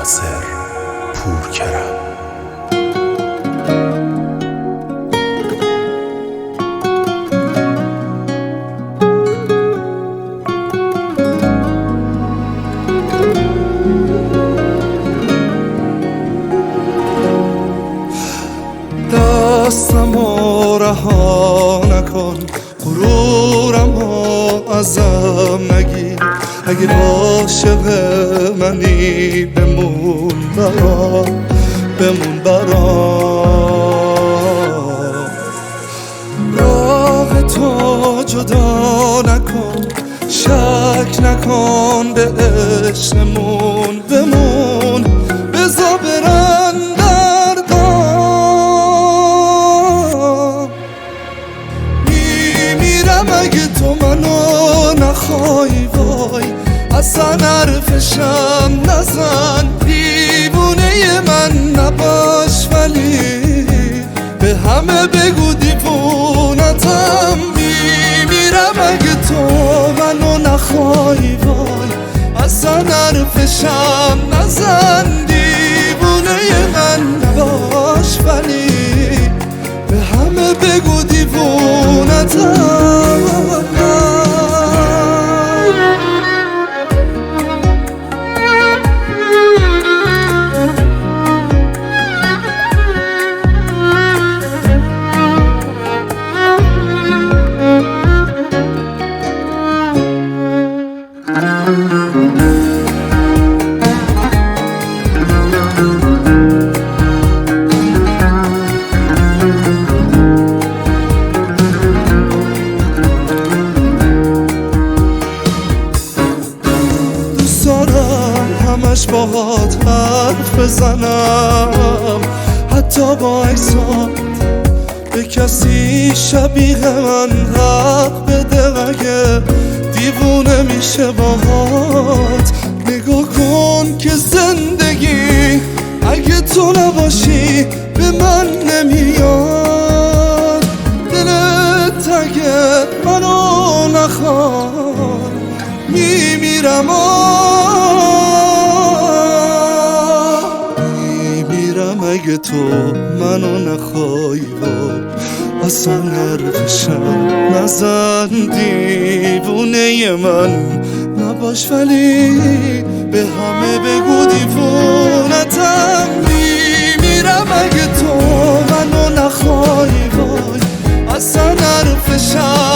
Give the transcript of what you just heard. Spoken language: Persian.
ناصر پورکرم. دستمو رها نکن، غرورمو ازم نگیر. اگه عاشق منی بمون برام، بمون برام. راه تو جدا نکن، شک نکن به عشقمون. بمون بذار برن دردام. میمیرم اگه تو منو نخوای، وای اصلا حرفشم نزن. دیوونه من نباش ولی به همه بگو دیوونتم. میمیرم اگه تو منو نخوای، وای اصلا حرفشم نزن. دیوونه من نباش ولی به همه بگو دیوونتم. همش باهات حرف بزنم، حتی با عکسات به کسی شبیه من حق بده. اگه دیوونه میشه باهات نگاه کن که زندگی اگه تو نباشی به من نمیاد. دلت اگه منو نخواد میمیرم. اگه تو منو نخوای، وای اصلا حرفشم نزن. دیوونه من نباش ولی به همه بگو دیوونتم. میمیرم اگه تو منو نخوای، وای اصلا حرفشم